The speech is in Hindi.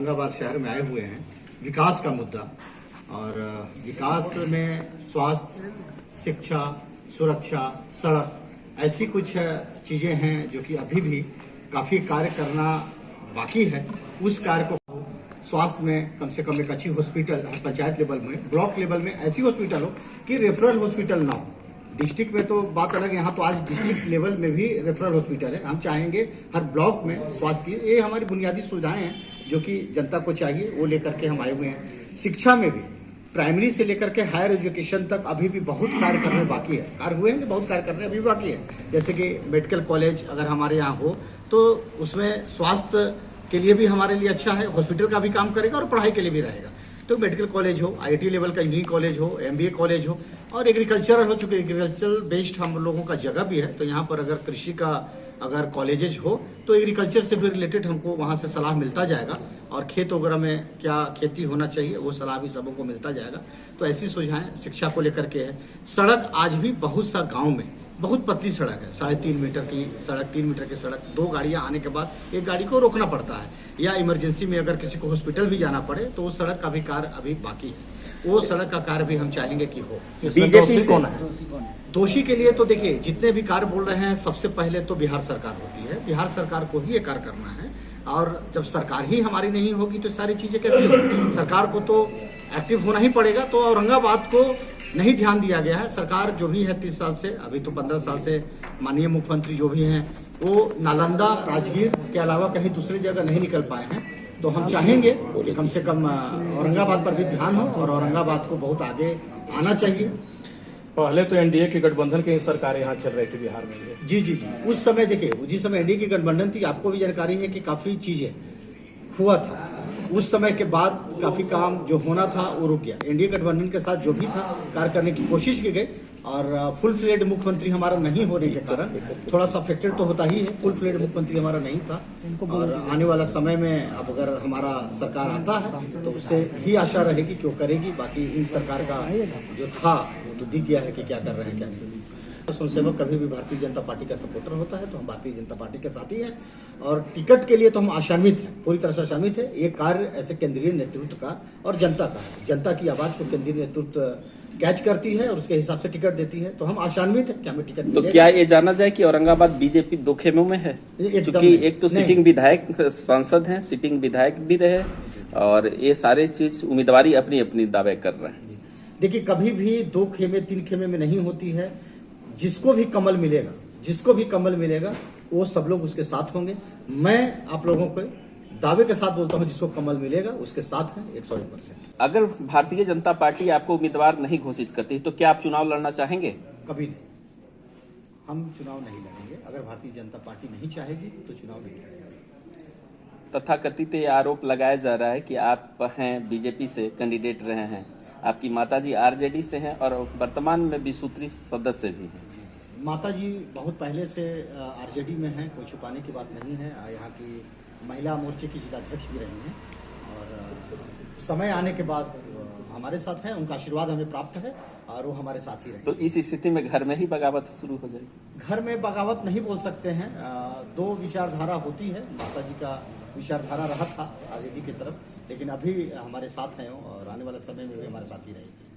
औरंगाबाद शहर में आए हुए हैं विकास का मुद्दा। और विकास में स्वास्थ्य, शिक्षा, सुरक्षा, सड़क ऐसी कुछ चीज़ें हैं जो कि अभी भी काफ़ी कार्य करना बाकी है। उस कार्य को स्वास्थ्य में कम से कम एक अच्छी हॉस्पिटल पंचायत लेवल में, ब्लॉक लेवल में ऐसी हॉस्पिटल हो कि रेफरल हॉस्पिटल ना हो। डिस्ट्रिक्ट में तो बात अलग है, यहाँ तो आज डिस्ट्रिक्ट लेवल में भी रेफरल हॉस्पिटल है। हम चाहेंगे हर ब्लॉक में स्वास्थ्य की, ये हमारी बुनियादी सुविधाएं हैं जो कि जनता को चाहिए, वो लेकर के हम आए हुए हैं। शिक्षा में भी प्राइमरी से लेकर के हायर एजुकेशन तक अभी भी बहुत कार्य करने बाकी है। कार्य हुए हैं, बहुत कार्य करने अभी बाकी है। जैसे कि मेडिकल कॉलेज अगर हमारे यहाँ हो तो उसमें स्वास्थ्य के लिए भी हमारे लिए अच्छा है, हॉस्पिटल का भी काम करेगा और पढ़ाई के लिए भी रहेगा। तो मेडिकल कॉलेज हो, IIT लेवल का इंजीनियरिंग कॉलेज हो, MBA कॉलेज हो, और एग्रीकल्चरल हो, चूँकि एग्रीकल्चरल बेस्ड हम लोगों का जगह भी है। तो यहाँ पर अगर कृषि का अगर कॉलेजेज हो तो एग्रीकल्चर से भी रिलेटेड हमको वहाँ से सलाह मिलता जाएगा, और खेत वगैरह में क्या खेती होना चाहिए वो सलाह भी सबों को मिलता जाएगा। तो ऐसी सुझाएं शिक्षा को लेकर के है। सड़क आज भी बहुत सा गाँव में बहुत पतली सड़क है, 3.5 मीटर की सड़क, 3 मीटर की सड़क, 2 गाड़ियां आने के बाद एक गाड़ी को रोकना पड़ता है, या इमरजेंसी में अगर किसी को हॉस्पिटल भी जाना पड़े तो वो सड़क का भी कार्य अभी बाकी है। वो सड़क का कार्य भी हम चाहेंगे कि हो। बीजेपी कौन है दोषी के लिए? तो देखिए, जितने भी कार्य बोल रहे हैं सबसे पहले तो बिहार सरकार होती है। बिहार सरकार को ही ये कार्य करना है, और जब सरकार ही हमारी नहीं होगी तो सारी चीजें कैसे होंगी? सरकार को तो एक्टिव होना ही पड़ेगा। तो औरंगाबाद को नहीं ध्यान दिया गया है। सरकार जो भी है 30 साल से, अभी तो 15 साल से माननीय मुख्यमंत्री जो भी हैं वो नालंदा, राजगीर के अलावा कहीं दूसरी जगह नहीं निकल पाए हैं। तो हम चाहेंगे कि कम से कम औरंगाबाद पर भी ध्यान हो, और औरंगाबाद को बहुत आगे आना चाहिए। पहले तो एनडीए की गठबंधन की सरकार यहाँ चल रही थी बिहार में। जी। उस समय देखिए, जिस समय एनडीए की गठबंधन थी, आपको भी जानकारी है कि काफी चीजें हुआ था। उस समय के बाद काफी काम जो होना था वो रुक गया। एनडीए गठबंधन के साथ जो भी था कार्य करने की कोशिश की गई, और फुल फ्लेड मुख्यमंत्री हमारा नहीं होने के कारण थोड़ा सा अफेक्टेड तो होता ही है। फुल फ्लेड मुख्यमंत्री हमारा नहीं था, और आने वाला समय में अब अगर हमारा सरकार आता है तो उससे ही आशा रहेगी कि वो करेगी। बाकी इन सरकार का जो था वो तो दिख गया है कि क्या कर रहे हैं क्या नहीं। स्वयंसेवक कभी भी भारतीय जनता पार्टी का सपोर्टर होता है, तो हम भारतीय जनता पार्टी के साथ ही हैं, और टिकट के लिए तो हम आशान्वित हैं, पूरी तरह से आशान्वित है। ये कार्य ऐसे केंद्रीय नेतृत्व का और जनता का है। जनता की आवाज को केंद्रीय नेतृत्व कैच करती है और उसके हिसाब से टिकट देती है। तो हम आशान्वित है कि हमें टिकट मिलेगा। तो क्या ये जाना जाए कि औरंगाबाद बीजेपी 2 खेमों में है? क्योंकि एक तो सिटिंग विधायक सांसद हैं, सिटिंग विधायक भी रहे, और ये सारे चीज उम्मीदवारी अपनी अपनी दावे कर रहे हैं। देखिए, कभी भी 2 खेमे 3 खेमे में नहीं होती है। जिसको भी कमल मिलेगा वो सब लोग उसके साथ होंगे। मैं आप लोगों को दावे के साथ बोलता हूं, जिसको कमल मिलेगा उसके साथ है 101%। अगर भारतीय जनता पार्टी आपको उम्मीदवार नहीं घोषित करती तो क्या आप चुनाव लड़ना चाहेंगे? कभी नहीं, हम चुनाव नहीं लड़ेंगे। अगर भारतीय जनता पार्टी नहीं चाहेगी तो चुनाव नहीं लड़ेंगे। तथाकथित ये आरोप लगाया जा रहा है कि आप हैं बीजेपी से कैंडिडेट रहे हैं, आपकी माताजी आरजेडी से हैं, और वर्तमान में भी सूत्री सदस्य भी हैं। माताजी बहुत पहले से आरजेडी में हैं, कोई छुपाने की बात नहीं है। यहाँ की महिला मोर्चे की जिलाध्यक्ष भी रही हैं, और समय आने के बाद हमारे साथ हैं। उनका आशीर्वाद हमें प्राप्त है और वो हमारे साथ ही रहेंगे। तो इस स्थिति में घर में ही बगावत शुरू हो जाएगी? घर में बगावत नहीं बोल सकते हैं। 2 विचारधारा होती है। माताजी का विचारधारा रहा था आरजेडी की तरफ, लेकिन अभी हमारे साथ हैं और आने वाले समय में भी हमारे साथ ही रहेगी।